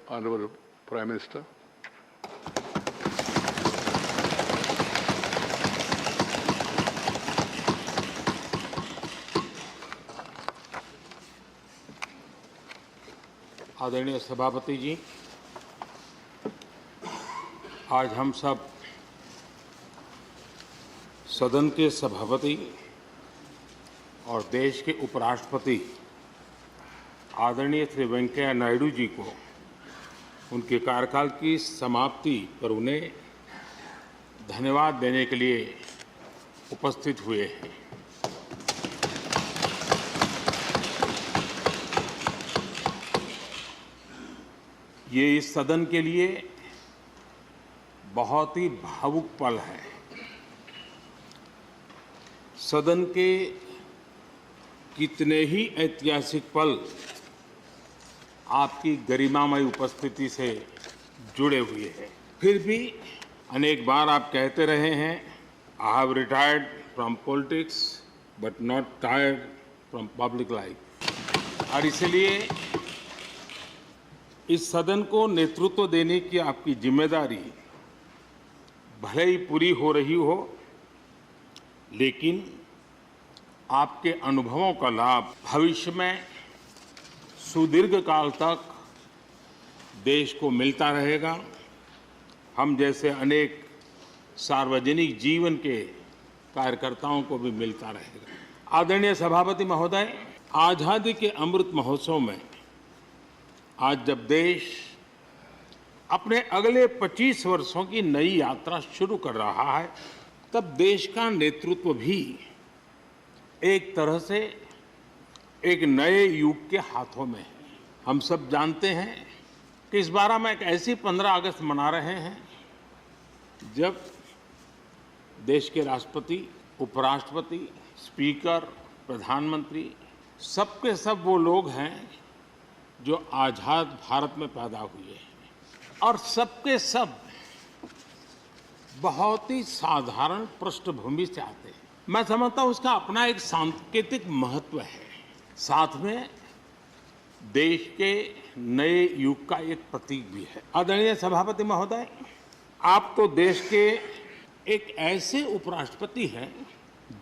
Honorable Prime Minister. आदरणीय सभापति जी, आज हम सब सदन के सभापति और देश के उपराष्ट्रपति आदरणीय श्री वेंकैया नायडू जी को उनके कार्यकाल की समाप्ति पर उन्हें धन्यवाद देने के लिए उपस्थित हुए हैं। ये इस सदन के लिए बहुत ही भावुक पल है। सदन के कितने ही ऐतिहासिक पल आपकी गरिमामय उपस्थिति से जुड़े हुए हैं। फिर भी अनेक बार आप कहते रहे हैं, I have retired from politics but not tired from public life. और इसलिए इस सदन को नेतृत्व देने की आपकी जिम्मेदारी भले ही पूरी हो रही हो, लेकिन आपके अनुभवों का लाभ भविष्य में सुदीर्घ काल तक देश को मिलता रहेगा। हम जैसे अनेक सार्वजनिक जीवन के कार्यकर्ताओं को भी मिलता रहेगा। आदरणीय सभापति महोदय, आज़ादी के अमृत महोत्सव में आज जब देश अपने अगले 25 वर्षों की नई यात्रा शुरू कर रहा है, तब देश का नेतृत्व भी एक तरह से एक नए युग के हाथों में है। हम सब जानते हैं कि इस बार हम एक ऐसी 15 अगस्त मना रहे हैं जब देश के राष्ट्रपति, उपराष्ट्रपति, स्पीकर, प्रधानमंत्री सबके सब वो लोग हैं जो आज़ाद भारत में पैदा हुए हैं और सबके सब बहुत ही साधारण पृष्ठभूमि से आते हैं। मैं समझता हूं उसका अपना एक सांकेतिक महत्व है, साथ में देश के नए युग का एक प्रतीक भी है। आदरणीय सभापति महोदय, आप तो देश के एक ऐसे उपराष्ट्रपति हैं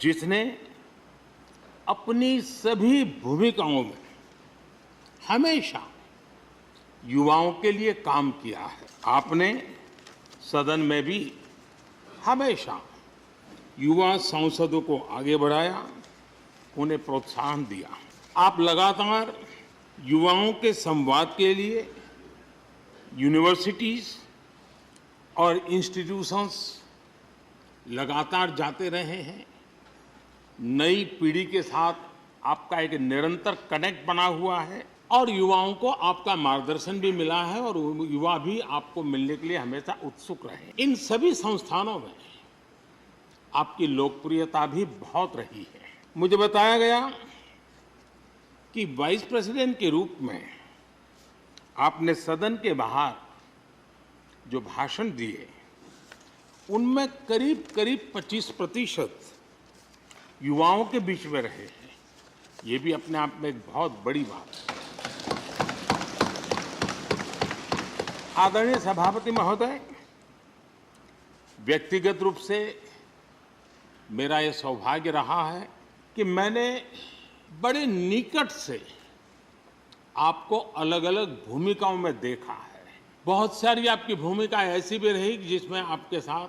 जिसने अपनी सभी भूमिकाओं में हमेशा युवाओं के लिए काम किया है। आपने सदन में भी हमेशा युवा सांसदों को आगे बढ़ाया, उन्हें प्रोत्साहन दिया। आप लगातार युवाओं के संवाद के लिए यूनिवर्सिटीज और इंस्टीट्यूशंस लगातार जाते रहे हैं। नई पीढ़ी के साथ आपका एक निरंतर कनेक्ट बना हुआ है और युवाओं को आपका मार्गदर्शन भी मिला है और युवा भी आपको मिलने के लिए हमेशा उत्सुक रहे। इन सभी संस्थानों में आपकी लोकप्रियता भी बहुत रही है। मुझे बताया गया कि वाइस प्रेसिडेंट के रूप में आपने सदन के बाहर जो भाषण दिए, उनमें करीब 25% युवाओं के बीच में रहे हैं। ये भी अपने आप में एक बहुत बड़ी बात है। आदरणीय सभापति महोदय, व्यक्तिगत रूप से मेरा ये सौभाग्य रहा है कि मैंने बड़े निकट से आपको अलग अलग भूमिकाओं में देखा है। बहुत सारी आपकी भूमिका ऐसी भी रही जिसमें आपके साथ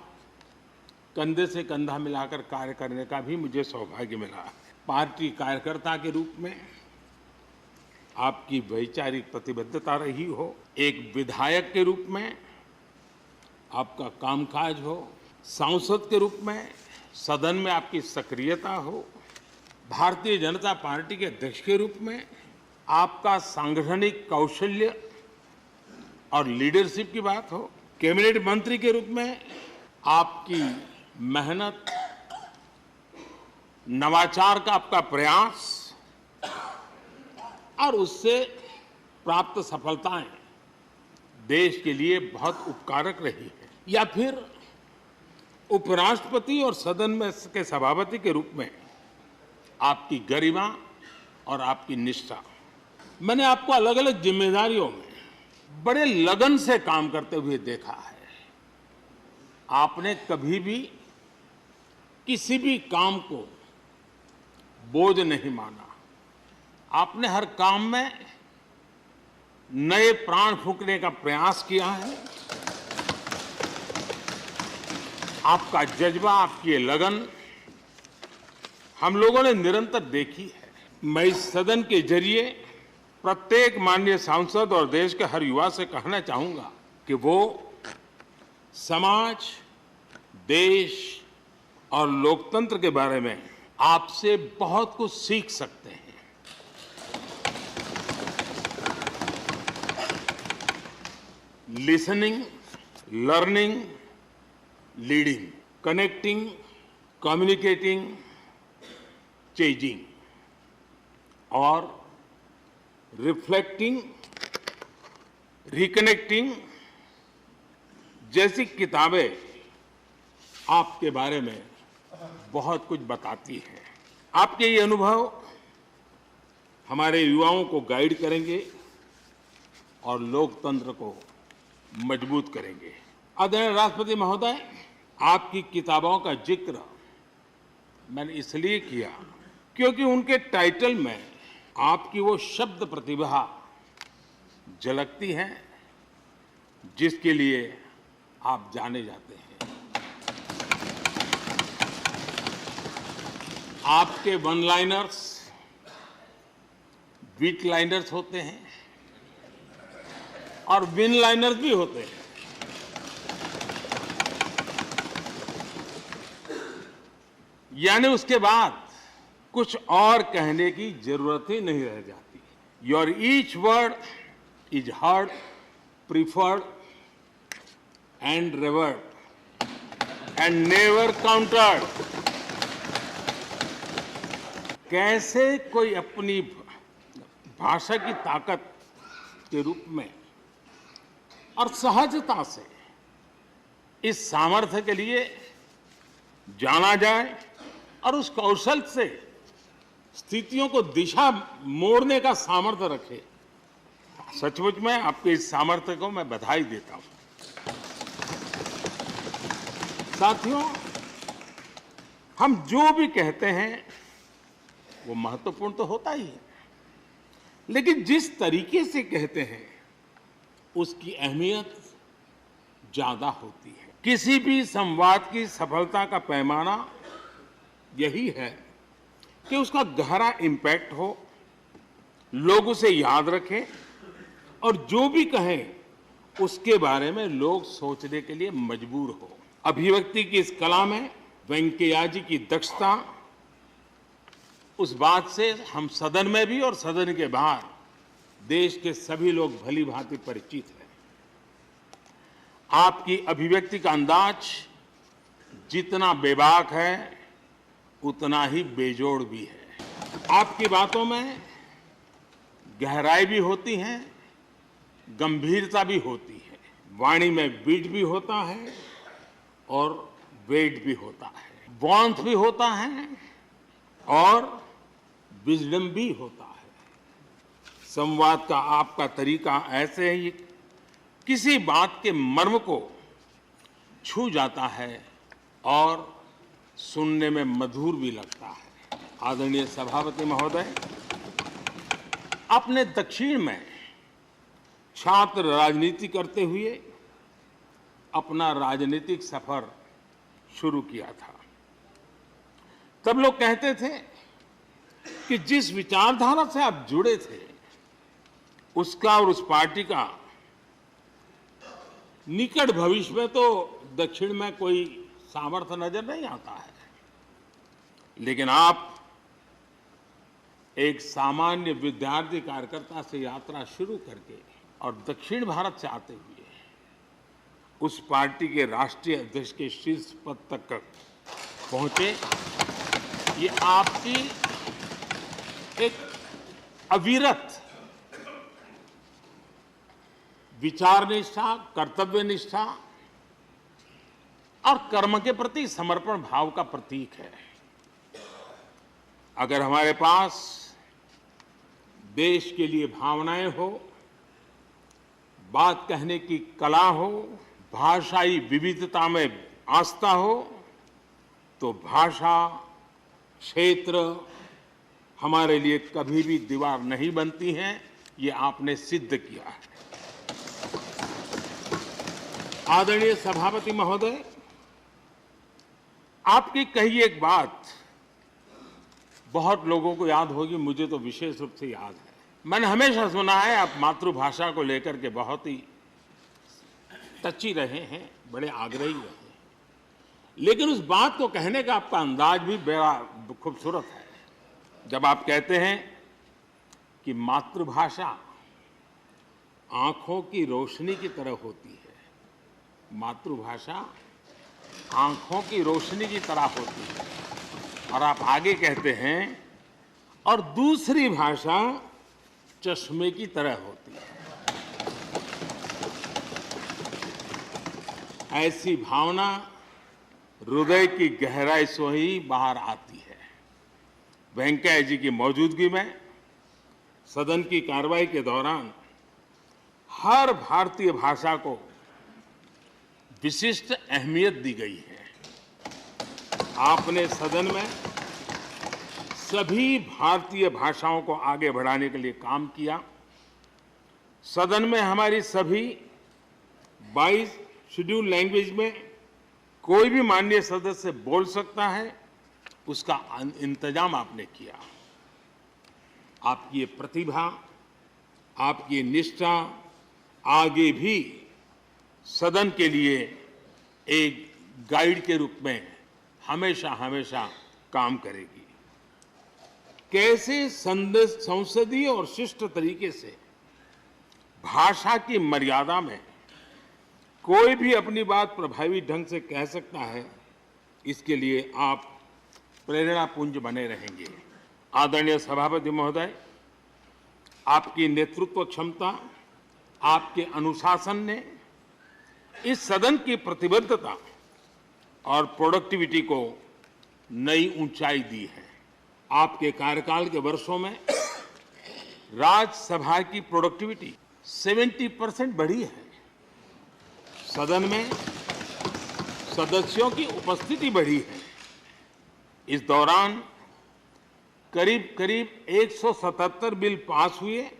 कंधे से कंधा मिलाकर कार्य करने का भी मुझे सौभाग्य मिला है। पार्टी कार्यकर्ता के रूप में आपकी वैचारिक प्रतिबद्धता रही हो, एक विधायक के रूप में आपका कामकाज हो, सांसद के रूप में सदन में आपकी सक्रियता हो, भारतीय जनता पार्टी के अध्यक्ष के रूप में आपका सांगठनिक कौशल्य और लीडरशिप की बात हो, कैबिनेट मंत्री के रूप में आपकी मेहनत, नवाचार का आपका प्रयास और उससे प्राप्त सफलताएं देश के लिए बहुत उपकारक रही है, या फिर उपराष्ट्रपति और सदन में के सभापति के रूप में आपकी गरिमा और आपकी निष्ठा। मैंने आपको अलग अलग जिम्मेदारियों में बड़े लगन से काम करते हुए देखा है। आपने कभी भी किसी भी काम को बोझ नहीं माना। आपने हर काम में नए प्राण फूंकने का प्रयास किया है। आपका जज्बा, आपकी ये लगन हम लोगों ने निरंतर देखी है। मैं इस सदन के जरिए प्रत्येक माननीय सांसद और देश के हर युवा से कहना चाहूंगा कि वो समाज, देश और लोकतंत्र के बारे में आपसे बहुत कुछ सीख सकते हैं। Listening, learning, leading, connecting, communicating, changing और रिफ्लेक्टिंग, रिकनेक्टिंग जैसी किताबें आपके बारे में बहुत कुछ बताती हैं। आपके ये अनुभव हमारे युवाओं को गाइड करेंगे और लोकतंत्र को मजबूत करेंगे। आदरणीय राष्ट्रपति महोदय, आपकी किताबों का जिक्र मैंने इसलिए किया क्योंकि उनके टाइटल में आपकी वो शब्द प्रतिभा झलकती है जिसके लिए आप जाने जाते हैं। आपके वन लाइनर्स, बीट लाइनर्स होते हैं और विन लाइनर्स भी होते हैं। यानी उसके बाद कुछ और कहने की जरूरत ही नहीं रह जाती। Your each word is heard, preferred and revered and never countered. कैसे कोई अपनी भाषा की ताकत के रूप में और सहजता से इस सामर्थ्य के लिए जाना जाए और उस कौशल से स्थितियों को दिशा मोड़ने का सामर्थ्य रखे। सचमुच में आपके इस सामर्थ्य को मैं बधाई देता हूं। साथियों, हम जो भी कहते हैं वो महत्वपूर्ण तो होता ही है, लेकिन जिस तरीके से कहते हैं उसकी अहमियत ज्यादा होती है। किसी भी संवाद की सफलता का पैमाना यही है कि उसका गहरा इम्पैक्ट हो, लोग उसे याद रखें और जो भी कहें उसके बारे में लोग सोचने के लिए मजबूर हो। अभिव्यक्ति की इस कला में वेंकैया जी की दक्षता, उस बात से हम सदन में भी और सदन के बाहर देश के सभी लोग भली भांति परिचित हैं। आपकी अभिव्यक्ति का अंदाज जितना बेबाक है उतना ही बेजोड़ भी है। आपकी बातों में गहराई भी होती है, गंभीरता भी होती है। वाणी में बीट भी होता है और वेट भी होता है, वार्मथ भी होता है और विजडम भी होता है। संवाद का आपका तरीका ऐसे ही किसी बात के मर्म को छू जाता है और सुनने में मधुर भी लगता है। आदरणीय सभापति महोदय, आपने दक्षिण में छात्र राजनीति करते हुए अपना राजनीतिक सफर शुरू किया था। तब लोग कहते थे कि जिस विचारधारा से आप जुड़े थे उसका और उस पार्टी का निकट भविष्य में तो दक्षिण में कोई सामर्थ्य नजर नहीं आता है, लेकिन आप एक सामान्य विद्यार्थी कार्यकर्ता से यात्रा शुरू करके और दक्षिण भारत से आते हुए उस पार्टी के राष्ट्रीय अध्यक्ष के शीर्ष पद तक पहुंचे। ये आपकी एक अविरत विचार निष्ठा, कर्तव्य निष्ठा और कर्म के प्रति समर्पण भाव का प्रतीक है। अगर हमारे पास देश के लिए भावनाएं हो, बात कहने की कला हो, भाषाई विविधता में आस्था हो, तो भाषा क्षेत्र हमारे लिए कभी भी दीवार नहीं बनती हैं। ये आपने सिद्ध किया है। आदरणीय सभापति महोदय, आपकी कही एक बात बहुत लोगों को याद होगी, मुझे तो विशेष रूप से याद है। मैंने हमेशा सुना है आप मातृभाषा को लेकर के बहुत ही टची रहे हैं, बड़े आग्रही रहे हैं, लेकिन उस बात को कहने का आपका अंदाज भी बड़ा खूबसूरत है। जब आप कहते हैं कि मातृभाषा आंखों की रोशनी की तरह होती है, मातृभाषा आंखों की रोशनी की तरह होती है, और आप आगे कहते हैं और दूसरी भाषा चश्मे की तरह होती है। ऐसी भावना हृदय की गहराई से ही बाहर आती है। वेंकैया जी की मौजूदगी में सदन की कार्रवाई के दौरान हर भारतीय भाषा को विशिष्ट अहमियत दी गई है। आपने सदन में सभी भारतीय भाषाओं को आगे बढ़ाने के लिए काम किया। सदन में हमारी सभी 22 शेड्यूल लैंग्वेज में कोई भी माननीय सदस्य बोल सकता है, उसका इंतजाम आपने किया। आपकी ये प्रतिभा, आपकी निष्ठा आगे भी सदन के लिए एक गाइड के रूप में हमेशा हमेशा काम करेगी। कैसे संसदीय और शिष्ट तरीके से भाषा की मर्यादा में कोई भी अपनी बात प्रभावी ढंग से कह सकता है, इसके लिए आप प्रेरणापुंज बने रहेंगे। आदरणीय सभापति महोदय, आपकी नेतृत्व क्षमता, आपके अनुशासन ने इस सदन की प्रतिबद्धता और प्रोडक्टिविटी को नई ऊंचाई दी है। आपके कार्यकाल के वर्षों में राज्यसभा की प्रोडक्टिविटी 70% बढ़ी है। सदन में सदस्यों की उपस्थिति बढ़ी है। इस दौरान करीब करीब 177 बिल पास हुए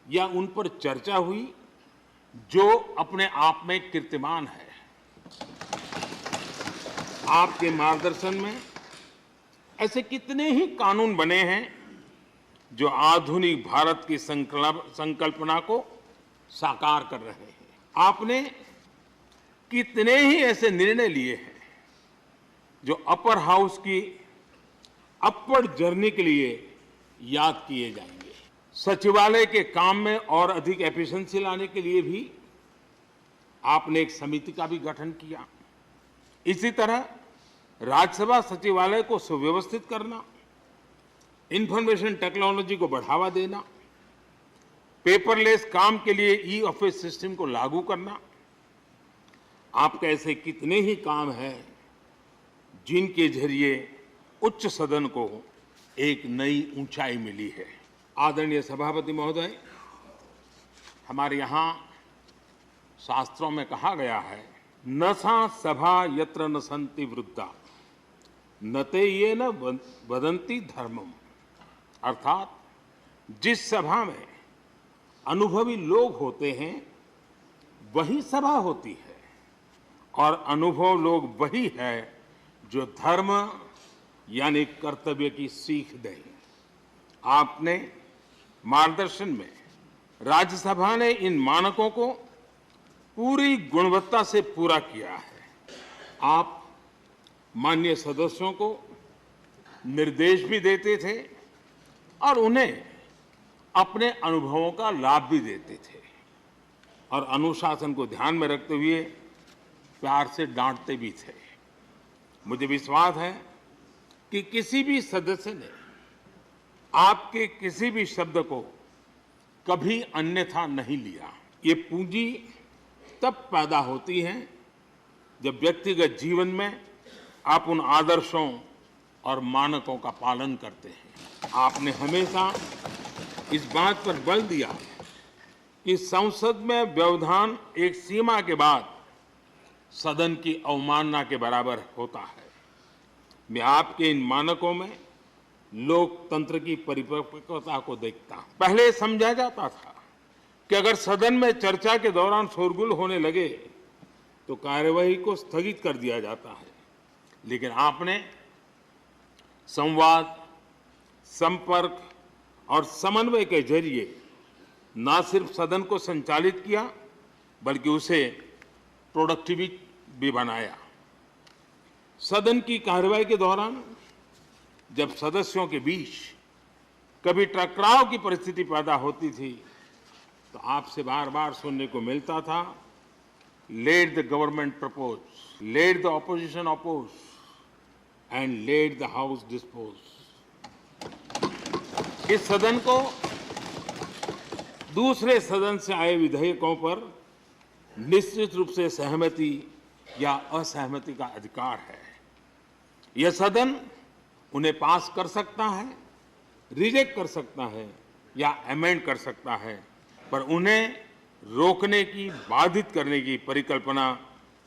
या उन पर चर्चा हुई, जो अपने आप में कीर्तिमान है। आपके मार्गदर्शन में ऐसे कितने ही कानून बने हैं जो आधुनिक भारत की संकल्पना को साकार कर रहे हैं। आपने कितने ही ऐसे निर्णय लिए हैं जो अपर हाउस की अपवर्ड जर्नी के लिए याद किए जाएंगे। सचिवालय के काम में और अधिक एफिशिएंसी लाने के लिए भी आपने एक समिति का भी गठन किया। इसी तरह राज्यसभा सचिवालय को सुव्यवस्थित करना, इंफॉर्मेशन टेक्नोलॉजी को बढ़ावा देना, पेपरलेस काम के लिए ई ऑफिस सिस्टम को लागू करना, आपके ऐसे कितने ही काम हैं जिनके जरिए उच्च सदन को एक नई ऊंचाई मिली है। आदरणीय सभापति महोदय, हमारे यहाँ शास्त्रों में कहा गया है, न सा सभा यत्र न सन्ति वृद्धा न ते ये न वदन्ति धर्मम। अर्थात जिस सभा में अनुभवी लोग होते हैं वही सभा होती है, और अनुभव लोग वही है जो धर्म यानी कर्तव्य की सीख दें। आपने मार्गदर्शन में राज्यसभा ने इन मानकों को पूरी गुणवत्ता से पूरा किया है। आप माननीय सदस्यों को निर्देश भी देते थे और उन्हें अपने अनुभवों का लाभ भी देते थे, और अनुशासन को ध्यान में रखते हुए प्यार से डांटते भी थे। मुझे विश्वास है कि किसी भी सदस्य ने आपके किसी भी शब्द को कभी अन्यथा नहीं लिया। ये पूंजी तब पैदा होती है जब व्यक्तिगत जीवन में आप उन आदर्शों और मानकों का पालन करते हैं। आपने हमेशा इस बात पर बल दिया कि संसद में व्यवधान एक सीमा के बाद सदन की अवमानना के बराबर होता है। मैं आपके इन मानकों में लोकतंत्र की परिपक्वता को देखता हूं। पहले समझा जाता था कि अगर सदन में चर्चा के दौरान शोरगुल होने लगे तो कार्यवाही को स्थगित कर दिया जाता है, लेकिन आपने संवाद, संपर्क और समन्वय के जरिए न सिर्फ सदन को संचालित किया बल्कि उसे प्रोडक्टिव भी बनाया। सदन की कार्यवाही के दौरान जब सदस्यों के बीच कभी टकराव की परिस्थिति पैदा होती थी तो आपसे बार बार सुनने को मिलता था, let the government propose, let the opposition oppose and let the house dispose. इस सदन को दूसरे सदन से आए विधेयकों पर निश्चित रूप से सहमति या असहमति का अधिकार है। यह सदन उन्हें पास कर सकता है, रिजेक्ट कर सकता है या अमेंड कर सकता है, पर उन्हें रोकने की, बाधित करने की परिकल्पना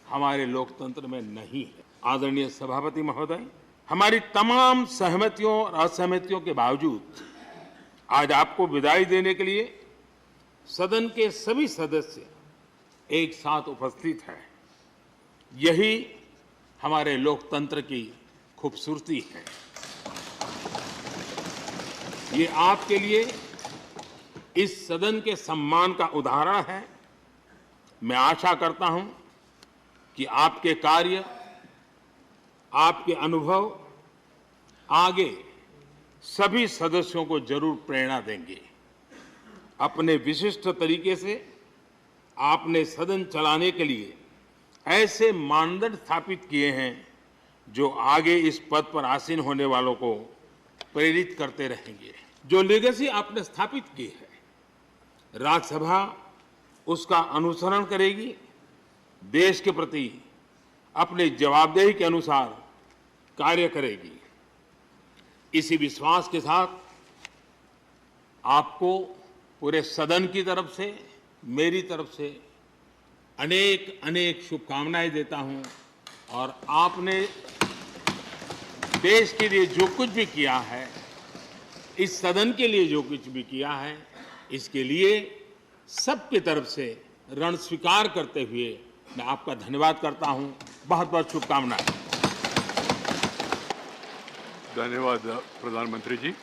हमारे लोकतंत्र में नहीं है। आदरणीय सभापति महोदय, हमारी तमाम सहमतियों और असहमतियों के बावजूद आज आपको विदाई देने के लिए सदन के सभी सदस्य एक साथ उपस्थित हैं। यही हमारे लोकतंत्र की खूबसूरती है। ये आपके लिए इस सदन के सम्मान का उदाहरण है। मैं आशा करता हूं कि आपके कार्य, आपके अनुभव आगे सभी सदस्यों को जरूर प्रेरणा देंगे। अपने विशिष्ट तरीके से आपने सदन चलाने के लिए ऐसे मानदंड स्थापित किए हैं जो आगे इस पद पर आसीन होने वालों को प्रेरित करते रहेंगे। जो लेगेसी आपने स्थापित की है, राज्यसभा उसका अनुसरण करेगी, देश के प्रति अपनी जवाबदेही के अनुसार कार्य करेगी। इसी विश्वास के साथ आपको पूरे सदन की तरफ से, मेरी तरफ से अनेक अनेक शुभकामनाएं देता हूं और आपने देश के लिए जो कुछ भी किया है, इस सदन के लिए जो कुछ भी किया है, इसके लिए सबकी तरफ से ऋण स्वीकार करते हुए मैं आपका धन्यवाद करता हूं। बहुत बहुत शुभकामनाएं। धन्यवाद प्रधानमंत्री जी।